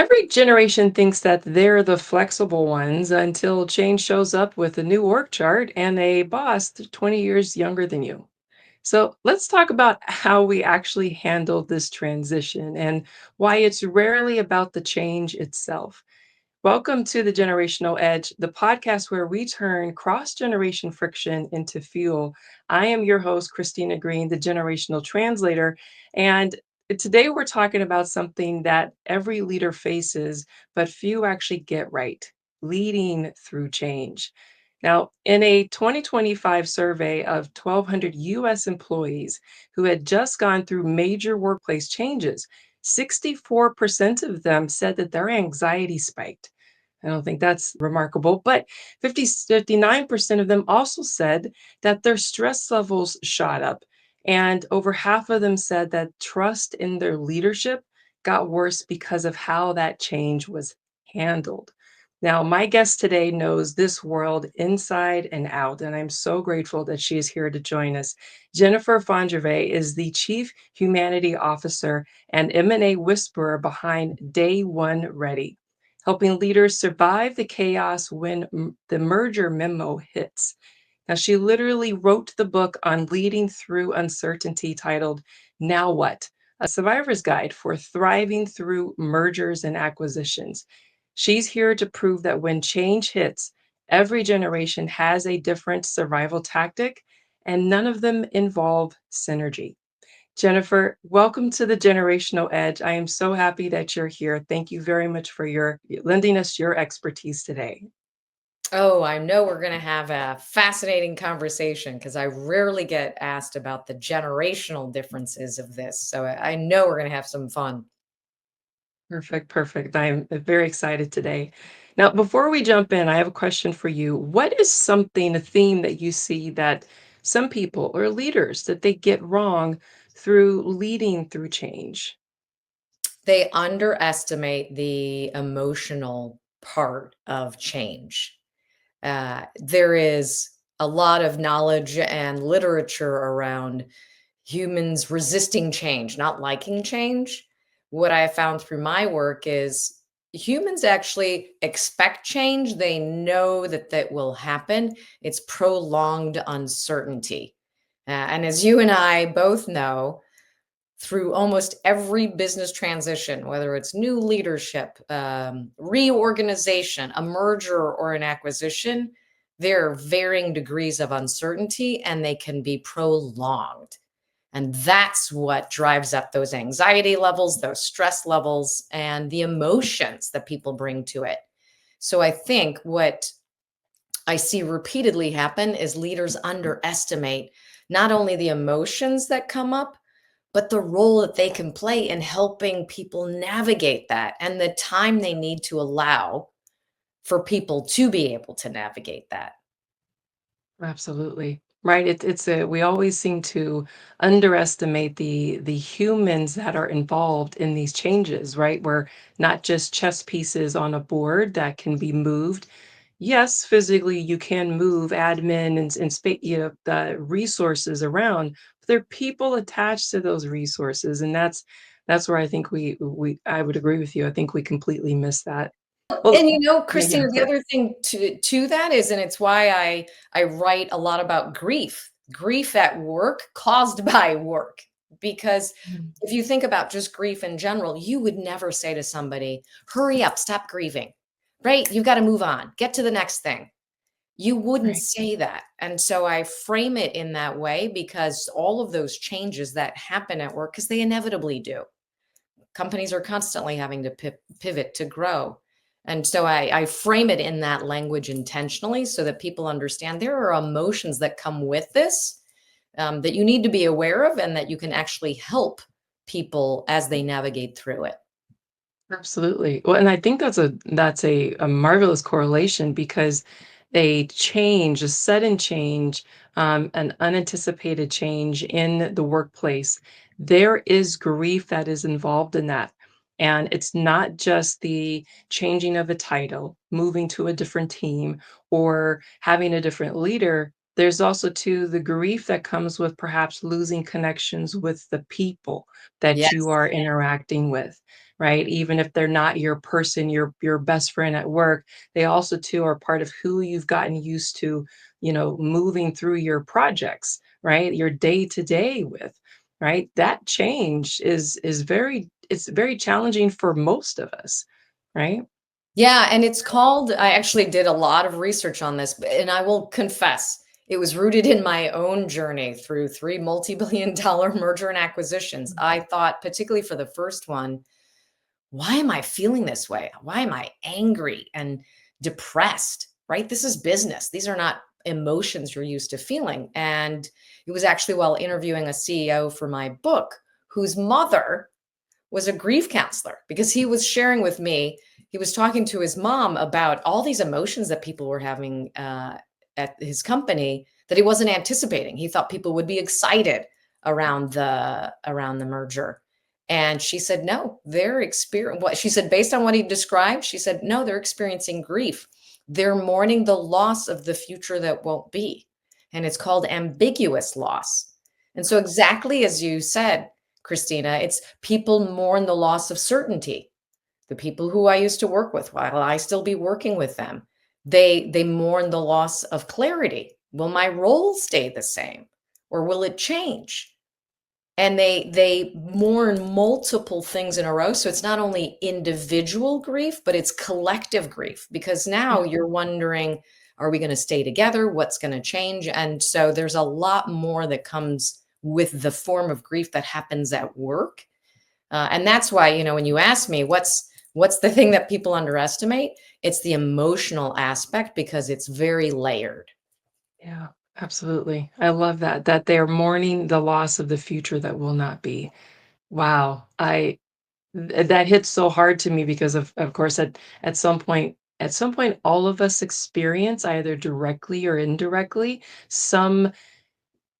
Every generation thinks that they're the flexible ones until change shows up with a new org chart and a boss 20 years younger than you. So let's talk about how we actually handle this transition and why it's rarely about the change itself. Welcome to the Generational Edge, the podcast where we turn cross generation friction into fuel. I am your host, Kristina Green, the generational translator. And today we're talking about something that every leader faces, but few actually get right: leading through change. Now, in a 2025 survey of 1,200 US employees who had just gone through major workplace changes, 64% of them said that their anxiety spiked. I don't think that's remarkable, but 59% of them also said that their stress levels shot up. And over half of them said that trust in their leadership got worse because of how that change was handled. Now, my guest today knows this world inside and out, and I'm so grateful that she is here to join us. Jennifer Fondrevay is the Chief Humanity Officer and M&A whisperer behind Day One Ready, helping leaders survive the chaos when the merger memo hits. Now, she literally wrote the book on leading through uncertainty titled Now What? A Survivor's Guide for Thriving Through Mergers and Acquisitions. She's here to prove that when change hits, every generation has a different survival tactic, and none of them involve synergy. Jennifer, welcome to the Generational Edge. I am so happy that you're here. Thank you very much for your lending us your expertise today. Oh, I know we're going to have a fascinating conversation because I rarely get asked about the generational differences of this. So I know we're going to have some fun. Perfect, perfect. I'm very excited today. Now, before we jump in, I have a question for you. What is something, a theme that you see that some people or leaders that they get wrong through leading through change? They underestimate the emotional part of change. There is a lot of knowledge and literature around humans resisting change, not liking change. What I have found through my work is humans actually expect change. They know that that will happen. It's prolonged uncertainty. And as you and I both know, through almost every business transition, whether it's new leadership, reorganization, a merger, or an acquisition, there are varying degrees of uncertainty and they can be prolonged. And that's what drives up those anxiety levels, those stress levels, and the emotions that people bring to it. So I think what I see repeatedly happen is leaders underestimate not only the emotions that come up, but the role that they can play in helping people navigate that and the time they need to allow for people to be able to navigate that. Absolutely. Right. It's a we always seem to underestimate the humans that are involved in these changes, right? We're not just chess pieces on a board that can be moved. Yes, physically you can move admin and the resources around, but there are people attached to those resources, and that's where I think we I would agree with you. I think we completely miss that. Well, And yeah, yeah, Christina, the go. other thing to that is, and it's why I write a lot about grief at work caused by work. Because Mhm. if you think about just grief in general, you would never say to somebody, hurry up, stop grieving, right? You've got to move on, get to the next thing. You wouldn't Right. say that. And so I frame it in that way because all of those changes that happen at work, because they inevitably do, companies are constantly having to pivot to grow. And so I frame it in that language intentionally so that people understand there are emotions that come with this, that you need to be aware of and that you can actually help people as they navigate through it. Absolutely. Well, and I think that's a marvelous correlation because a sudden change, an unanticipated change in the workplace, there is grief that is involved in that. And it's not just the changing of a title, moving to a different team, or having a different leader. There's also too the grief that comes with perhaps losing connections with the people that you Yes. are interacting with. right? Even if they're not your person, your best friend at work, they also too are part of who you've gotten used to, moving through your projects, right? Your day to day with, right? That change is very challenging for most of us, right? Yeah, and it's called I actually did a lot of research on this, and I will confess, it was rooted in my own journey through 3 multi-billion dollar merger and acquisitions. I thought, particularly for the first one, why am I feeling this way? Why am I angry and depressed? Right? This is business. These are not emotions you're used to feeling. And it was actually while interviewing a CEO for my book, whose mother was a grief counselor, because he was sharing with me, he was talking to his mom about all these emotions that people were having at his company that he wasn't anticipating. He thought people would be excited around the merger. And she said, no, they're experiencing what she said, based on what he described. She said, no, they're experiencing grief. They're mourning the loss of the future that won't be. And it's called ambiguous loss. And so, exactly as you said, Christina, it's people mourn the loss of certainty. The people who I used to work with, while I still be working with them, they mourn the loss of clarity. Will my role stay the same, or will it change? And they mourn multiple things in a row. So it's not only individual grief, but it's collective grief, because now Yeah. you're wondering, are we going to stay together? What's going to change? And so there's a lot more that comes with the form of grief that happens at work. And that's why, when you ask me what's the thing that people underestimate, it's the emotional aspect, because it's very layered. Yeah, absolutely. I love that they're mourning the loss of the future that will not be. Wow. That hits so hard to me because of course at some point all of us experience either directly or indirectly some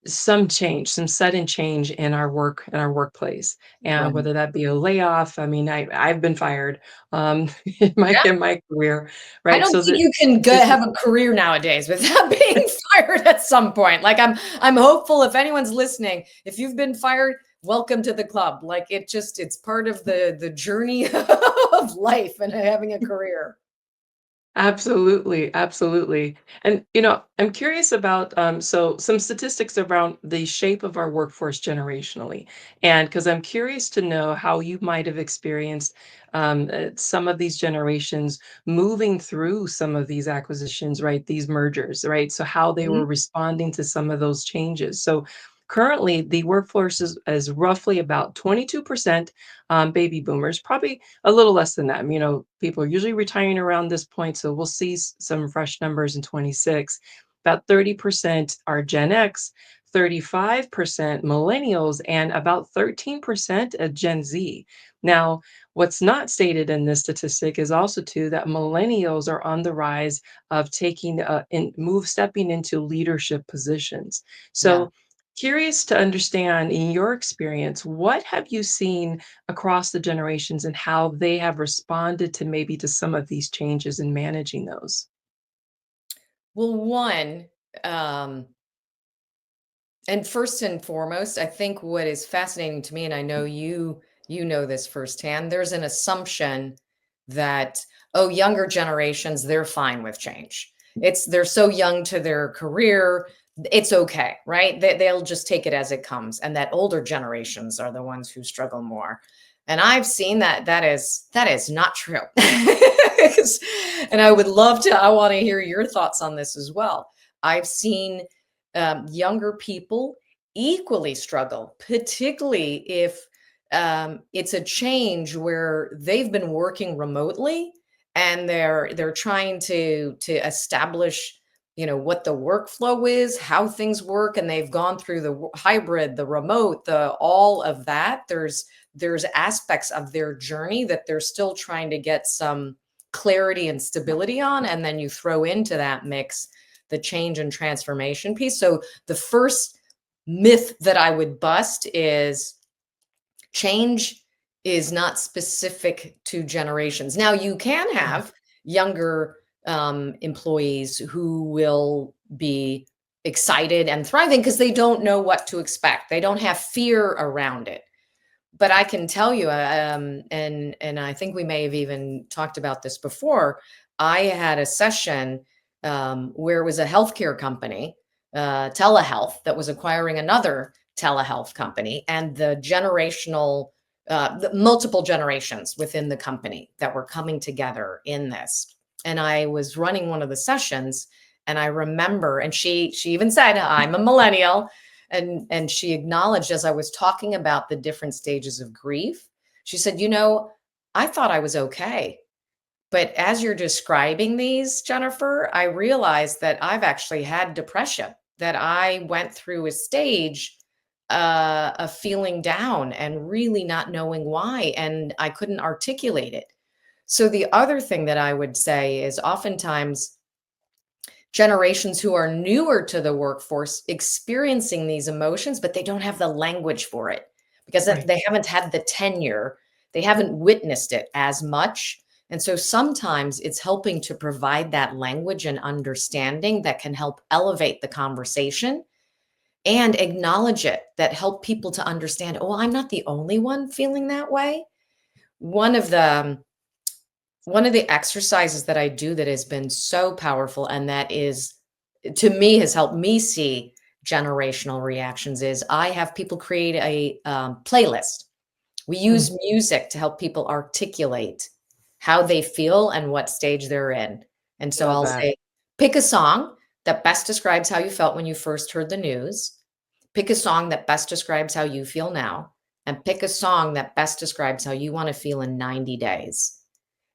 some change, some sudden change in our workplace, and Right. whether that be a layoff. I mean, I've been fired in my career, I right? don't So think you can there's have a career nowadays without being fired at some point. Like, I'm hopeful, if anyone's listening, if you've been fired, welcome to the club. Like, it's part of the journey of life and having a career. Absolutely, absolutely. And I'm curious about so some statistics around the shape of our workforce generationally. And because I'm curious to know how you might have experienced some of these generations moving through some of these acquisitions, right? These mergers, right? So how they Mhm. were responding to some of those changes. So currently the workforce is roughly about 22% baby boomers, probably a little less than that. People are usually retiring around this point, so we'll see some fresh numbers in 26. About 30% are Gen X, 35% millennials, and about 13% of Gen Z. Now, what's not stated in this statistic is also too that millennials are on the rise of stepping into leadership positions. Yeah. So curious to understand in your experience, what have you seen across the generations and how they have responded to some of these changes in managing those. Well, one, um, and first and foremost, I think what is fascinating to me, and I know you know this firsthand, there's an assumption that, oh, younger generations, they're fine with change. They're so young to their career, it's okay, right? They'll just take it as it comes, and that older generations are the ones who struggle more. And I've seen that is not true. And I want to hear your thoughts on this as well. I've seen younger people equally struggle, particularly if it's a change where they've been working remotely and they're trying to establish, what the workflow is, how things work, and they've gone through the hybrid, the remote, the all of that. There's aspects of their journey that they're still trying to get some clarity and stability on, and then you throw into that mix the change and transformation piece. So the first myth that I would bust is change is not specific to generations. Now, you can Yeah. have younger employees who will be excited and thriving because they don't know what to expect. They don't have fear around it. but I can tell you, and I think we may have even talked about this before. I had a session where it was a healthcare company, telehealth, that was acquiring another telehealth company, and the multiple generations within the company that were coming together in this. And I was running one of the sessions, and I remember, and she even said, "I'm a millennial." And she acknowledged, as I was talking about the different stages of grief, she said, I thought I was okay, but as you're describing these, Jennifer, I realized that I've actually had depression, that I went through a stage of feeling down and really not knowing why, and I couldn't articulate it. So the other thing that I would say is, oftentimes generations who are newer to the workforce experiencing these emotions, but they don't have the language for it because Right. they haven't had the tenure, they haven't witnessed it as much. And so sometimes it's helping to provide that language and understanding that can help elevate the conversation and acknowledge it, that help people to understand, oh, I'm not the only one feeling that way. One of the one of the exercises that I do that has been so powerful, and that is, to me, has helped me see generational reactions, is I have people create a playlist. We Mm, use music to help people articulate how they feel and what stage they're in. And so love I'll that. say, pick a song that best describes how you felt when you first heard the news. Pick a song that best describes how you feel now. And pick a song that best describes how you want to feel in 90 days.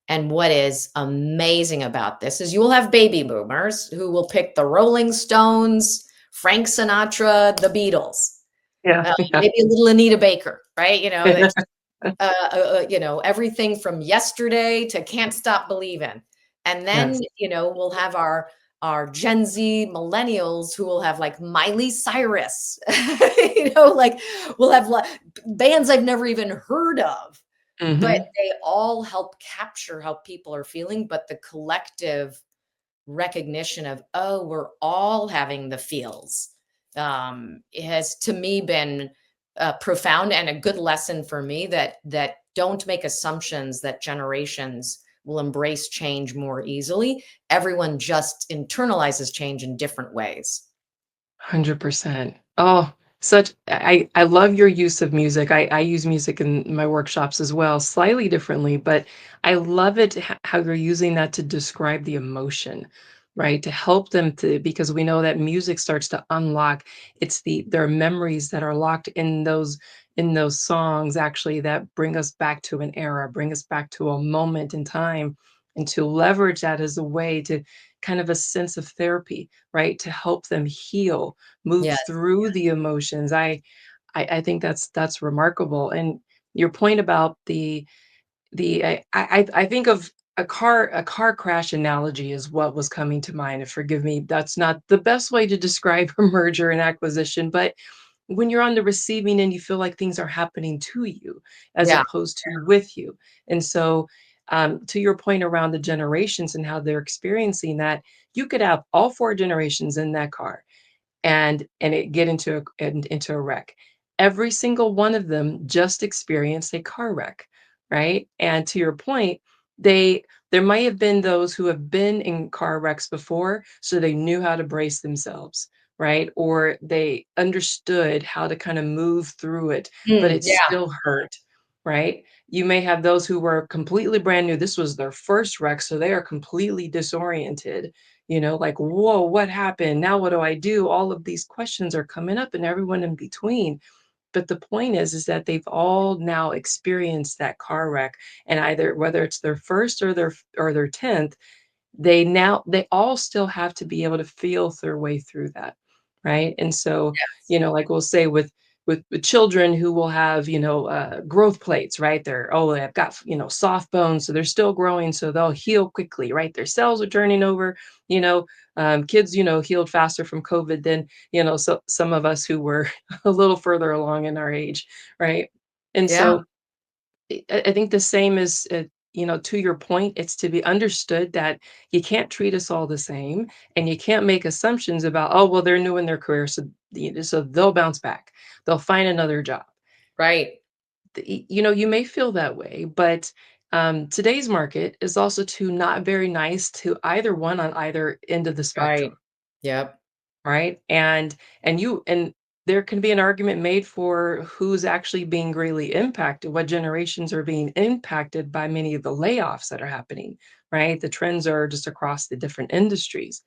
And what is amazing about this is you will have baby boomers who will pick the Rolling Stones, Frank Sinatra, the Beatles, Yeah, yeah. maybe a little Anita Baker, right? Everything from Yesterday to Can't Stop Believin'. And then, Yes. we'll have our Gen Z millennials who will have like Miley Cyrus, like we'll have bands I've never even heard of, but Mhm. they all help capture how people are feeling, but the collective recognition of, oh, we're all having the feels, it has, to me, been profound and a good lesson for me, that don't make assumptions that generations will embrace change more easily. Everyone just internalizes change in different ways. 100%. Oh, such I love your use of music. I use music in my workshops as well, slightly differently, but I love it how you're using that to describe the emotion, right? To help them to because we know that music starts to unlock there are memories that are locked in those songs actually that bring us back to an era, bring us back to a moment in time, and to leverage that as a way to kind of a sense of therapy, right? To help them heal, move Yes. through the emotions. I think that's remarkable. And your point about I think of a car crash analogy is what was coming to mind. And forgive me, that's not the best way to describe a merger and acquisition, but when you're on the receiving end, you feel like things are happening to you as Yeah. opposed to with you. And so, to your point around the generations and how they're experiencing that, you could have all four generations in that car and it get into a wreck. Every single one of them just experienced a car wreck, right? And to your point, they there might have been those who have been in car wrecks before, so they knew how to brace themselves, right? Or they understood how to kind of move through it, but it Yeah. still hurt, right? You may have those who were completely brand new. This was their first wreck, so they are completely disoriented, like, whoa, what happened? Now what do I do? All of these questions are coming up and everyone in between. But the point is that they've all now experienced that car wreck. And either whether it's their first or their 10th, they all still have to be able to feel their way through that, right? And so, Yes. like we'll say with children who will have, growth plates, right? They've got, soft bones, so they're still growing, so they'll heal quickly, right? Their cells are turning over, you know, kids, healed faster from COVID than, so some of us who were a little further along in our age, right? And Yeah. so I think the same is, to your point, it's to be understood that you can't treat us all the same, and you can't make assumptions about, oh, well, they're new in their career, so so they'll bounce back. They'll find another job. Right. you may feel that way, but today's market is also too not very nice to either one on either end of the Right. spectrum. Yep. Right? And there can be an argument made for who's actually being greatly impacted, what generations are being impacted by many of the layoffs that are happening, right? The trends are just across the different industries.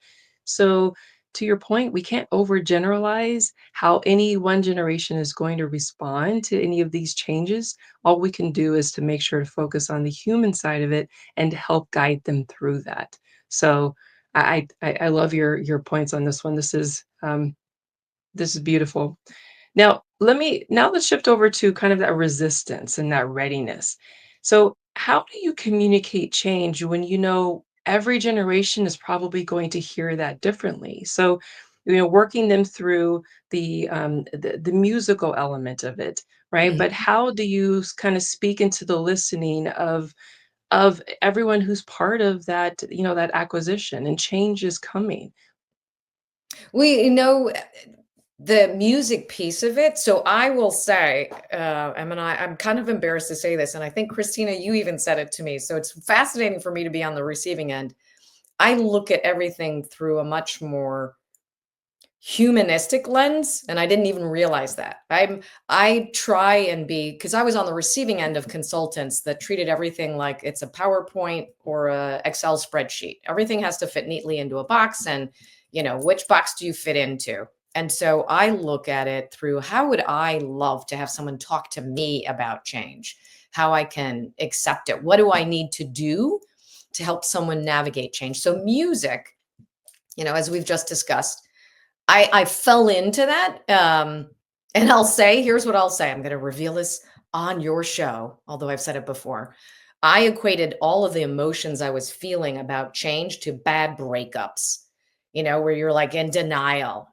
So to your point, we can't overgeneralize how any one generation is going to respond to any of these changes. All we can do is to make sure to focus on the human side of it and to help guide them through that. So I love your points on this one. This is beautiful. Now let's shift over to kind of that resistance and that readiness. So, how do you communicate change when you know every generation is probably going to hear that differently? So, working them through the musical element of it, right? But how do you kind of speak into the listening of everyone who's part of that, that acquisition and change is coming? We know the music piece of it. So I will say, I'm kind of embarrassed to say this, and I think Christina, you even said it to me. So it's fascinating for me to be on the receiving end. I look at everything through a much more humanistic lens, and I didn't even realize that. I try and be, because I was on the receiving end of consultants that treated everything like it's a PowerPoint or a Excel spreadsheet. Everything has to fit neatly into a box, and which box do you fit into? And so I look at it through, how would I love to have someone talk to me about change? How I can accept it? What do I need to do to help someone navigate change? So music, as we've just discussed, I fell into that, and I'll say, here's what I'll say. I'm going to reveal this on your show, although I've said it before. I equated all of the emotions I was feeling about change to bad breakups. Where you're like in denial.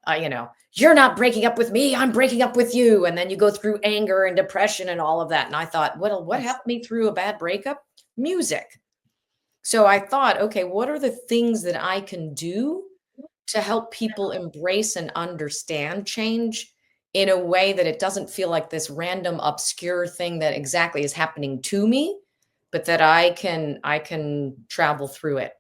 You're not breaking up with me. I'm breaking up with you, and then you go through anger and depression and all of that. And I thought, what Yes. helped me through a bad breakup? Music. So I thought, okay, what are the things that I can do to help people embrace and understand change in a way that it doesn't feel like this random obscure thing that exactly is happening to me, but that I can travel through it.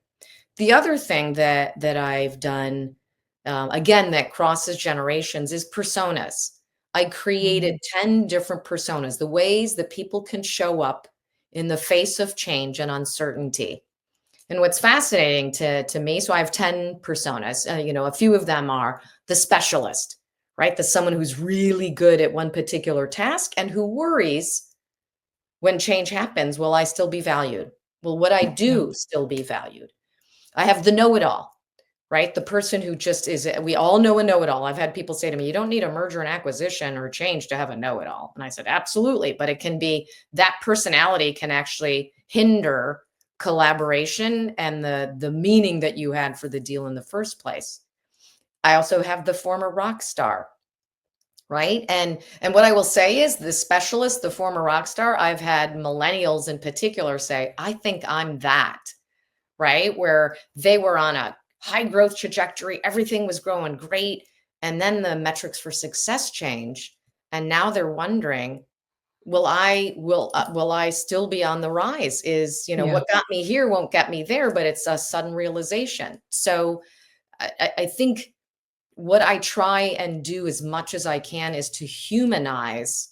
The other thing that I've done, again, that crosses generations, is personas. I created Mhm. 10 different personas, the ways that people can show up in the face of change and uncertainty. And what's fascinating to me, so I have 10 personas. A few of them are the specialist, right? The someone who's really good at one particular task and who worries when change happens, will I still be valued? Will what I Yeah. do still be valued? I have the know-it-all, right? The person who just is, we all know a know-it-all. I've had people say to me, you don't need a merger and acquisition or change to have a know-it-all. And I said, absolutely. But it can be, that personality can actually hinder collaboration and the meaning that you had for the deal in the first place. I also have the former rock star, right? And what I will say is, the specialist, the former rock star, I've had millennials in particular say, I think I'm that, right? Where they were on a high growth trajectory, everything was growing great. And then the metrics for success change. And now they're wondering, will I still be on the rise? Is, Yeah. what got me here won't get me there, but it's a sudden realization. So I think what I try and do as much as I can is to humanize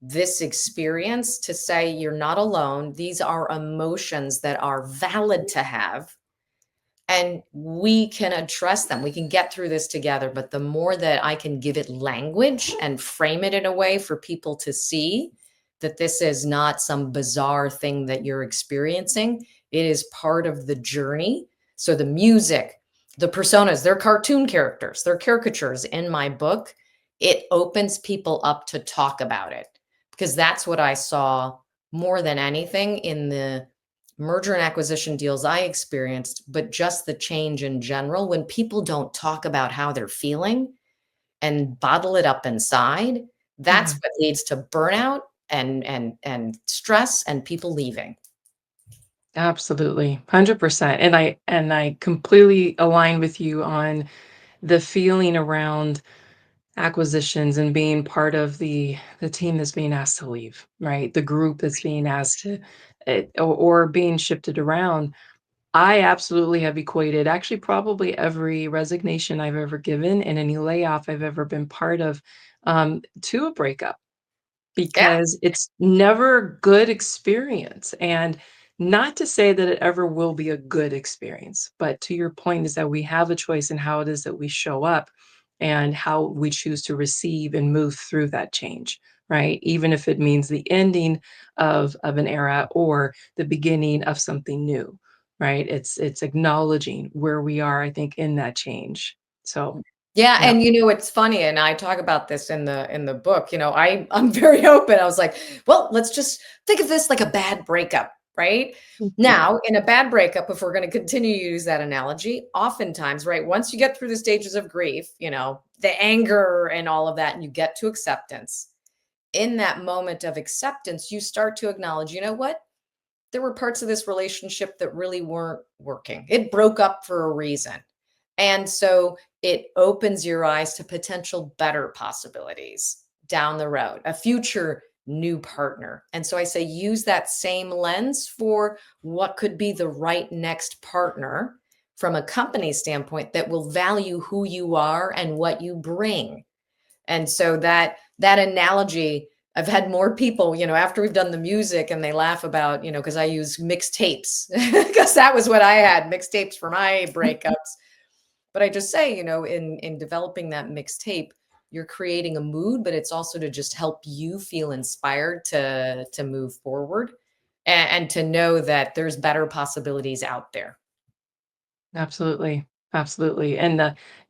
this experience, to say, you're not alone. These are emotions that are valid to have, and we can address them. We can get through this together. But the more that I can give it language and frame it in a way for people to see that this is not some bizarre thing that you're experiencing, it is part of the journey. So the music, the personas, they're cartoon characters, they're caricatures in my book. It opens people up to talk about it, because that's what I saw more than anything in the merger and acquisition deals I experienced, but just the change in general. When people don't talk about how they're feeling and bottle it up inside, that's Yeah. what leads to burnout and stress and people leaving. Absolutely. 100%. And I completely align with you on the feeling around acquisitions and being part of the team that's being asked to leave, right? The group that's being asked to, or being shifted around. I absolutely have equated actually probably every resignation I've ever given and any layoff I've ever been part of, to a breakup. Yeah. Because it's never a good experience, and not to say that it ever will be a good experience, but to your point is that we have a choice in how it is that we show up and how we choose to receive and move through that change, right? Even if it means the ending of an era or the beginning of something new, right? It's acknowledging where we are, I think, in that change. So, Yeah, yeah. and it's funny, and I talk about this in the book. I'm very open. I was like, well, let's just think of this like a bad breakup, right? Mhm. Now, in a bad breakup, if we're going to continue to use that analogy, oftentimes, right, once you get through the stages of grief, the anger and all of that, and you get to acceptance, in that moment of acceptance, you start to acknowledge, you know what? There were parts of this relationship that really weren't working. It broke up for a reason. And so it opens your eyes to potential better possibilities down the road, a future new partner. And so I say use that same lens for what could be the right next partner from a company standpoint that will value who you are and what you bring. And so that analogy, I've had more people, after we've done the music and they laugh about, because I use mixed tapes because that was what I had, mixed tapes for my breakups. But I just say, in developing that mixed tape, you're creating a mood, but it's also to just help you feel inspired to move forward and to know that there's better possibilities out there. Absolutely. Absolutely. And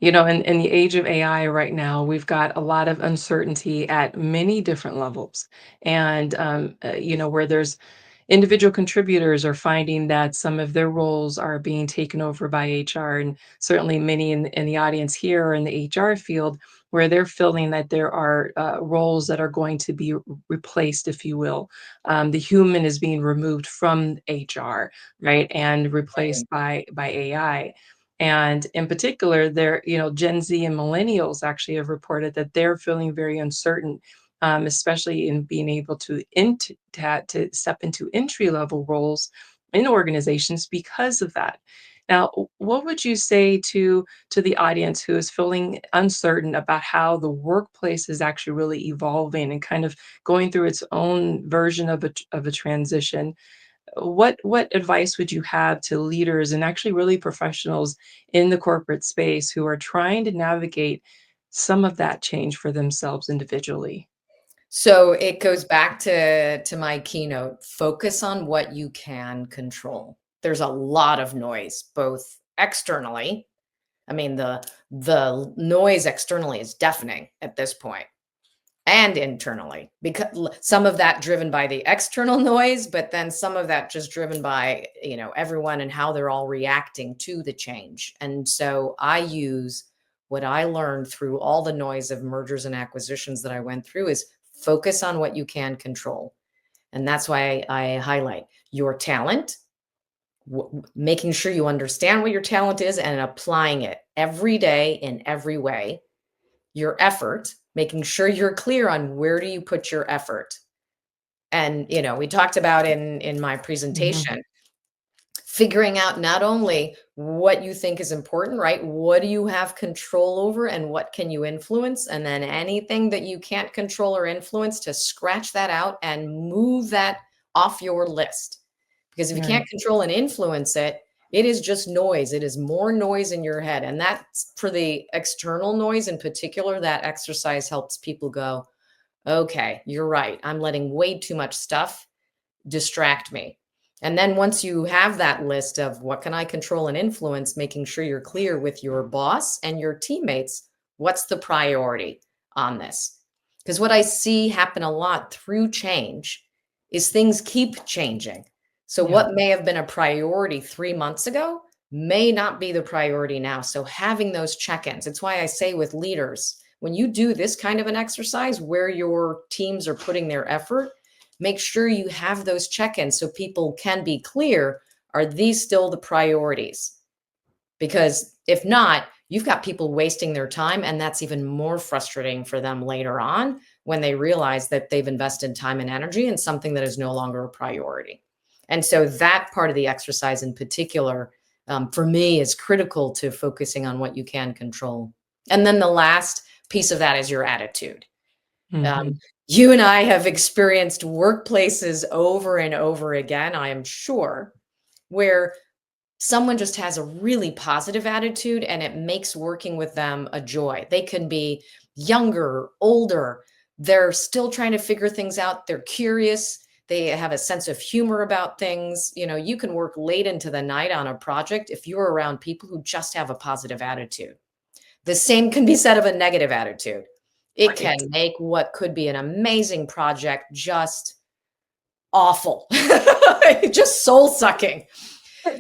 in the age of AI right now, we've got a lot of uncertainty at many different levels. And where there's individual contributors are finding that some of their roles are being taken over by HR, and certainly many in the audience here are in the HR field, where they're feeling that there are roles that are going to be replaced, if you will. The human is being removed from HR, right, and Right. replaced by AI. And in particular, Gen Z and millennials actually have reported that they're feeling very uncertain, especially in being able to step into entry level roles in organizations because of that. Now, what would you say to the audience who is feeling uncertain about how the workplace is actually really evolving and kind of going through its own version of a transition? What advice would you have to leaders and actually really professionals in the corporate space who are trying to navigate some of that change for themselves individually? So it goes back to my keynote, focus on what you can control. There's a lot of noise, both externally. I mean, the noise externally is deafening at this point, and internally, because some of that driven by the external noise, but then some of that just driven by, everyone and how they're all reacting to the change. And so I use what I learned through all the noise of mergers and acquisitions that I went through is focus on what you can control. And that's why I highlight your talent, making sure you understand what your talent is and applying it every day in every way. Your effort, making sure you're clear on where do you put your effort. And we talked about in my Mhm. presentation, figuring out not only what you think is important, right? What do you have control over and what can you influence? And then anything that you can't control or influence, to scratch that out and move that off your list. Because if you Right. can't control and influence it, it is just noise. It is more noise in your head. And that's for the external noise in particular. That exercise helps people go, okay, you're right. I'm letting way too much stuff distract me. And then once you have that list of what can I control and influence, making sure you're clear with your boss and your teammates, what's the priority on this? Because what I see happen a lot through change is things keep changing. So Yeah. what may have been a priority 3 months ago may not be the priority now. So having those check-ins, it's why I say with leaders, when you do this kind of an exercise where your teams are putting their effort, make sure you have those check-ins so people can be clear, are these still the priorities? Because if not, you've got people wasting their time, and that's even more frustrating for them later on when they realize that they've invested time and energy in something that is no longer a priority. And so that part of the exercise in particular, for me, is critical to focusing on what you can control. And then the last piece of that is your attitude. Um, Mhm. you and I have experienced workplaces over and over again, I am sure, where someone just has a really positive attitude and it makes working with them a joy. They can be younger, older, they're still trying to figure things out, they're curious, they have a sense of humor about things. You know, you can work late into the night on a project if you're around people who just have a positive attitude. The same can be said of a negative attitude. It Right. can make what could be an amazing project just awful, just soul sucking.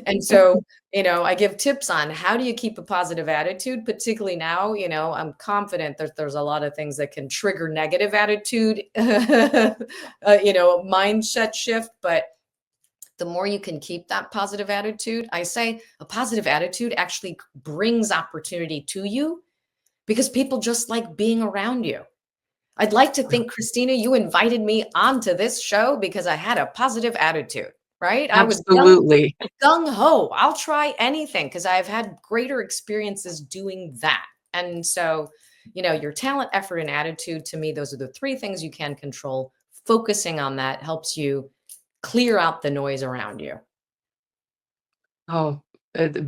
And so, I give tips on how do you keep a positive attitude, particularly now, I'm confident that there's a lot of things that can trigger negative attitude, mindset shift. But the more you can keep that positive attitude, I say a positive attitude actually brings opportunity to you because people just like being around you. I'd like to think, Christina, you invited me onto this show because I had a positive attitude, right? I was Absolutely. gung ho. I'll try anything because I've had greater experiences doing that. And so, your talent, effort, and attitude to me, those are the three things you can control. Focusing on that helps you clear out the noise around you. Oh,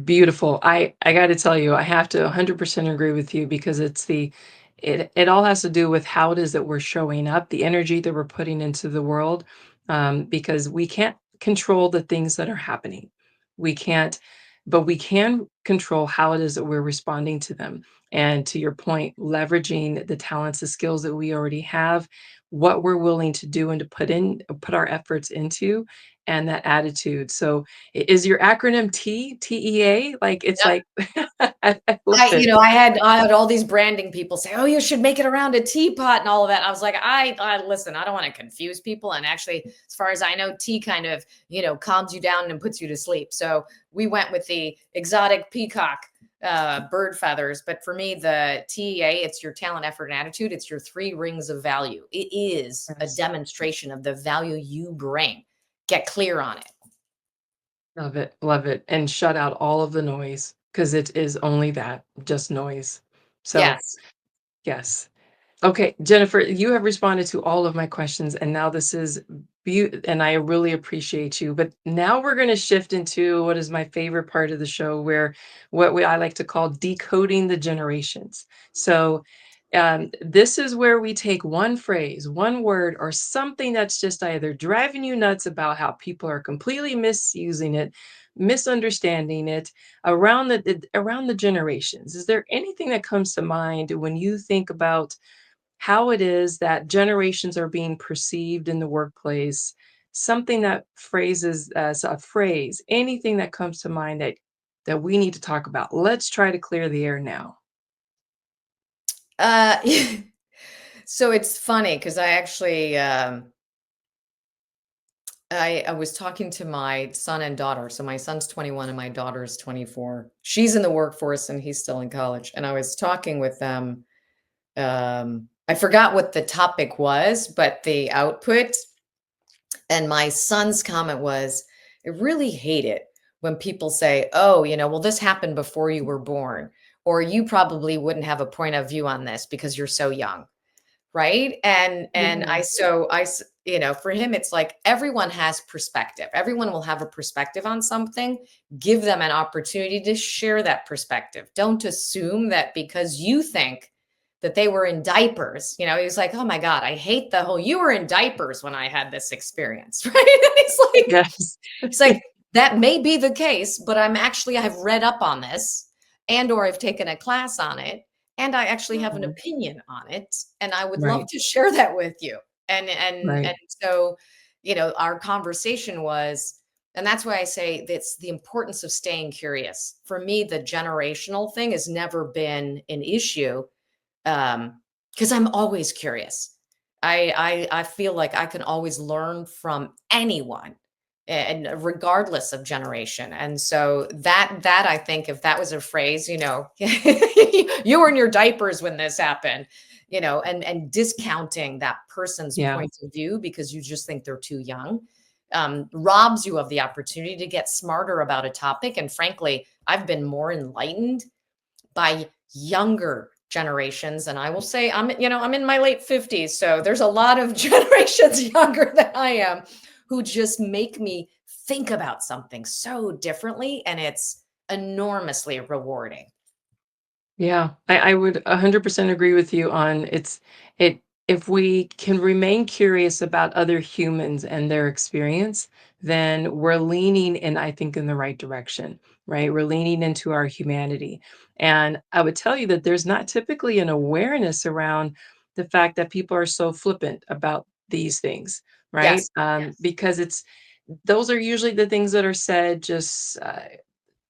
beautiful. I got to tell you, I have to 100% agree with you because it all has to do with how it is that we're showing up, the energy that we're putting into the world, because we can't control the things that are happening. We can't, but we can control how it is that we're responding to them. And to your point, leveraging the talents, the skills that we already have, what we're willing to do and to put our efforts into, and that attitude. So is your acronym TEA? Like, it's like I love I, you it. know, I had I had all these branding people say, "Oh, you should make it around a teapot and all of that." I was like, I listen, I don't want to confuse people. And actually, as far as I know, tea kind of, calms you down and puts you to sleep. So we went with the exotic peacock bird feathers. But for me, the TEA, it's your talent, effort, and attitude. It's your three rings of value. It is a Yes. demonstration of the value you bring. Get clear on it. Love it, and shut out all of the noise because it is only that, just noise. So, Yes. yes. Okay, Jennifer, you have responded to all of my questions, and now this is and I really appreciate you. But now we're going to shift into what is my favorite part of the show, where I like to call decoding the generations. So, this is where we take one phrase, one word, or something that's just either driving you nuts about how people are completely misusing it, misunderstanding it around the generations. Is there anything that comes to mind when you think about how it is that generations are being perceived in the workplace, something that phrases as a phrase, anything that comes to mind that we need to talk about. Let's try to clear the air now. Uh, so it's funny because I actually I was talking to my son and daughter. So my son's 21 and my daughter is 24. She's in the workforce and he's still in college. And I was talking with them. I forgot what the topic was, but the output. And my son's comment was, I really hate it when people say, oh, well, this happened before you were born, or you probably wouldn't have a point of view on this because you're so young. Right? And Yeah. for him, it's like everyone has perspective. Everyone will have a perspective on something. Give them an opportunity to share that perspective. Don't assume that because you think that they were in diapers, he was like, oh my God, I hate the whole you were in diapers when I had this experience. Right. And Yes. he's like, that may be the case, but I've read up on this and or I've taken a class on it and I actually have an Mhm. opinion on it, and I would love Right, to share that with you. And right. so, our conversation was, and that's why I say that's the importance of staying curious. For me, the generational thing has never been an issue, because I'm always curious. I feel like I can always learn from anyone, and regardless of generation. And so that I think if that was a phrase, you were in your diapers when this happened, and discounting that person's Yeah. point of view because you just think they're too young, robs you of the opportunity to get smarter about a topic. And frankly, I've been more enlightened by younger generations. And I will say I'm in my late 50s. So there's a lot of generations younger than I am who just make me think about something so differently. And it's enormously rewarding. Yeah, I would 100% agree with you on it if we can remain curious about other humans and their experience, then we're leaning in, I think, in the right direction, right? We're leaning into our humanity. And I would tell you that there's not typically an awareness around the fact that people are so flippant about these things, right? Yes. Because it's those are usually the things that are said just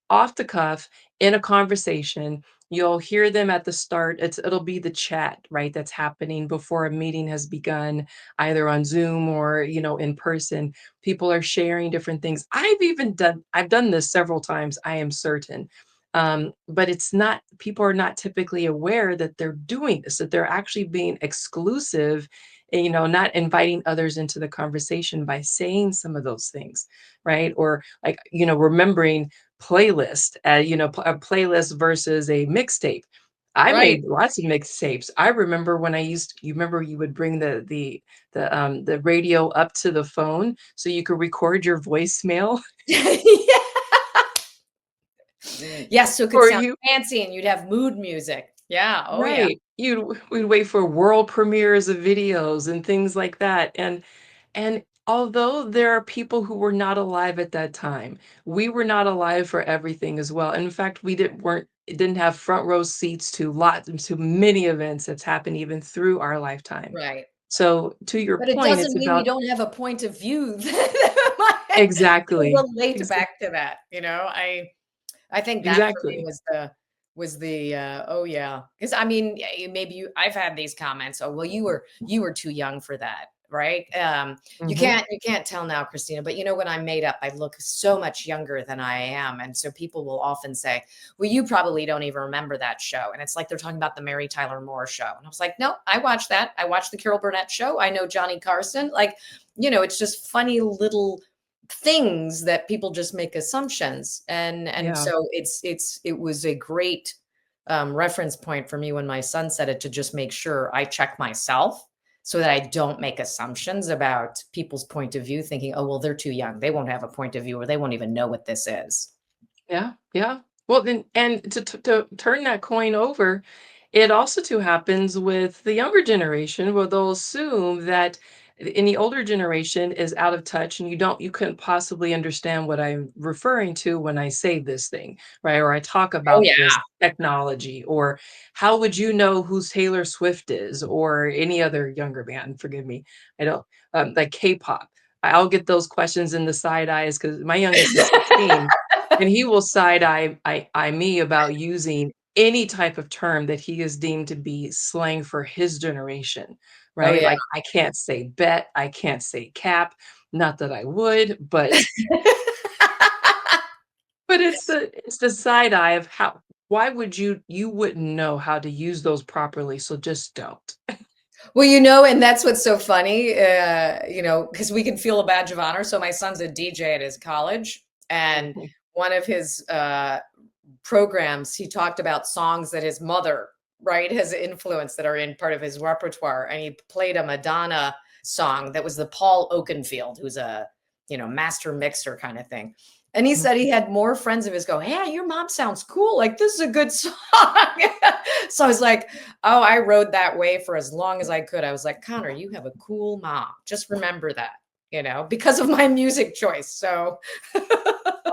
off the cuff in a conversation. You'll hear them at the start. It'll be the chat, right, that's happening before a meeting has begun, either on Zoom or, in person. People are sharing different things. I've done this several times, I am certain. But it's not people are not typically aware that they're doing this, that they're actually being exclusive, not inviting others into the conversation by saying some of those things, right? Or like, remembering playlist, a playlist versus a mixtape. I Right. made lots of mixtapes. I remember when you remember you would bring the radio up to the phone so you could record your voicemail Yeah. Yes. So it could or sound you fancy and you'd have mood music. Yeah. Oh, yeah. right. We'd wait for world premieres of videos and things like that. And although there are people who were not alive at that time, we were not alive for everything as well. In fact, we didn't have front row seats to many events that's happened even through our lifetime. Right. So to your But it point, it's doesn't mean we about don't have a point of view that might exactly. relate back to that, I think that for me Exactly. oh yeah, because I mean, maybe I've had these comments. Oh well, you were too young for that, right? You Mhm. can't tell now, Christina. But when I'm made up, I look so much younger than I am, and so people will often say, "Well, you probably don't even remember that show," and it's like they're talking about the Mary Tyler Moore show, and I was like, "No, I watched that. I watched the Carol Burnett show. I know Johnny Carson." Like, it's just funny little things that people just make assumptions, and Yeah. so it was a great reference point for me when my son said it, to just make sure I check myself so that I don't make assumptions about people's point of view, thinking, oh well, they're too young, they won't have a point of view, or they won't even know what this is. Yeah, yeah. Well, then, and to turn that coin over, it also too happens with the younger generation, where they'll assume that in the older generation is out of touch, and you couldn't possibly understand what I'm referring to when I say this thing, right? Or I talk Oh about yeah. this technology, or how would you know who Taylor Swift is, or any other younger band? Forgive me, I don't like K-pop. I'll get those questions in the side eyes because my youngest is 16 and he will side eye me about using any type of term that he is deemed to be slang for his generation, Oh right? yeah. Like, I can't say bet, I can't say cap, not that I would, but but it's the side eye of how why would you wouldn't know how to use those properly, so just don't. Well, and that's what's so funny, because we can feel a badge of honor. So my son's a DJ at his college, and Mhm. one of his programs, he talked about songs that his mother, right, has influenced that are in part of his repertoire. And he played a Madonna song that was the Paul Oakenfield, who's a, master mixer kind of thing. And he said he had more friends of his go, "Yeah, your mom sounds cool. Like, this is a good song." So I was like, oh, I rode that wave for as long as I could. I was like, Connor, you have a cool mom. Just remember that, because of my music choice. So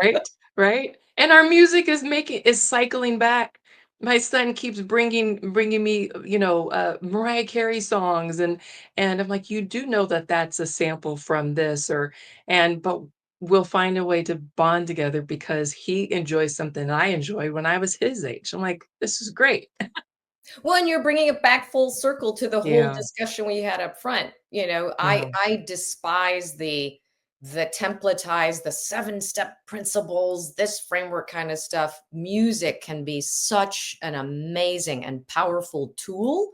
Right, right, and our music is cycling back. My son keeps bringing me, Mariah Carey songs, and I'm like, "You do know that that's a sample from this," but we'll find a way to bond together because he enjoys something I enjoyed when I was his age. I'm like, "This is great." well, and you're bringing it back full circle to the whole Yeah, discussion we had up front. yeah, I despise the the templatized, the 7-step principles, this framework kind of stuff, music can be such an amazing and powerful tool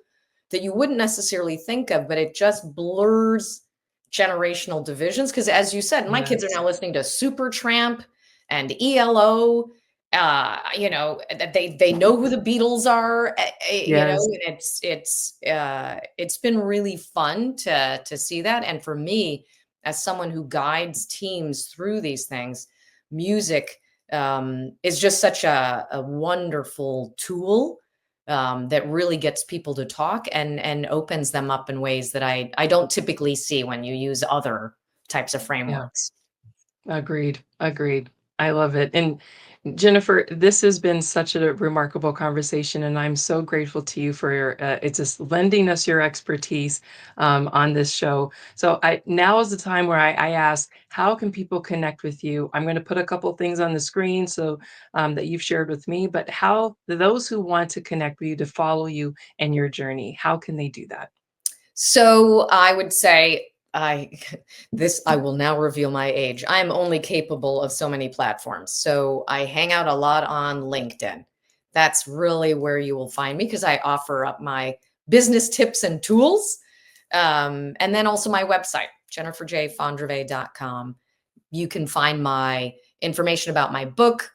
that you wouldn't necessarily think of, but it just blurs generational divisions. Because as you said, my kids are Yes. now listening to Supertramp and ELO. They know who the Beatles are, Yes. and it's been really fun to see that. And for me, as someone who guides teams through these things, music is just such a wonderful tool that really gets people to talk and opens them up in ways that I don't typically see when you use other types of Yeah. frameworks. Agreed. Agreed. I love it. And Jennifer, this has been such a remarkable conversation, and I'm so grateful to you for your, it's just lending us your expertise on this show. So now is the time where I ask, how can people connect with you? I'm going to put a couple things on the screen so that you've shared with me, but how those who want to connect with you to follow you and your journey, how can they do that? So I would say I will now reveal my age. I'm only capable of so many platforms. So I hang out a lot on LinkedIn. That's really where you will find me because I offer up my business tips and tools. And then also my website, jenniferjfondrevay.com. You can find my information about my book,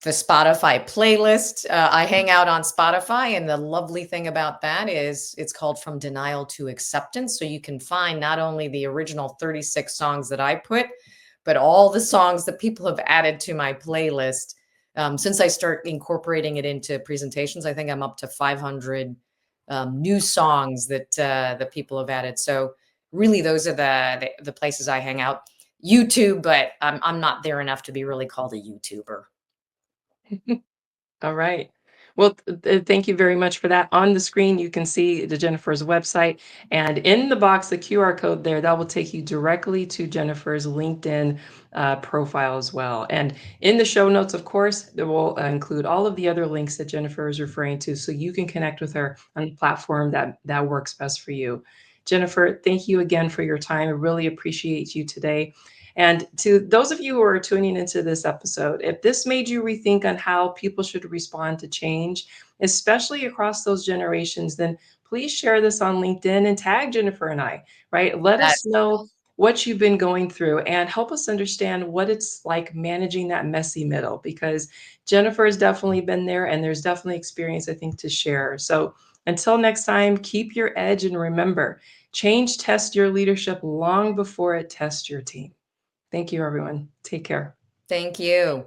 the Spotify playlist. I hang out on Spotify, and the lovely thing about that is it's called From Denial to Acceptance. So you can find not only the original 36 songs that I put, but all the songs that people have added to my playlist. Since I start incorporating it into presentations, I think I'm up to 500 new songs that people have added. So really, those are the places I hang out. YouTube, but I'm not there enough to be really called a YouTuber. All right. Well, thank you very much for that. On the screen, you can see the Jennifer's website, and in the box, the QR code there, that will take you directly to Jennifer's LinkedIn profile as well. And in the show notes, of course, it will include all of the other links that Jennifer is referring to, so you can connect with her on the platform that works best for you. Jennifer, thank you again for your time. I really appreciate you today. And to those of you who are tuning into this episode, if this made you rethink on how people should respond to change, especially across those generations, then please share this on LinkedIn and tag Jennifer and I, right? Let us That's know what you've been going through and help us understand what it's like managing that messy middle, because Jennifer has definitely been there and there's definitely experience, I think, to share. So until next time, keep your edge and remember, change tests your leadership long before it tests your team. Thank you, everyone. Take care. Thank you.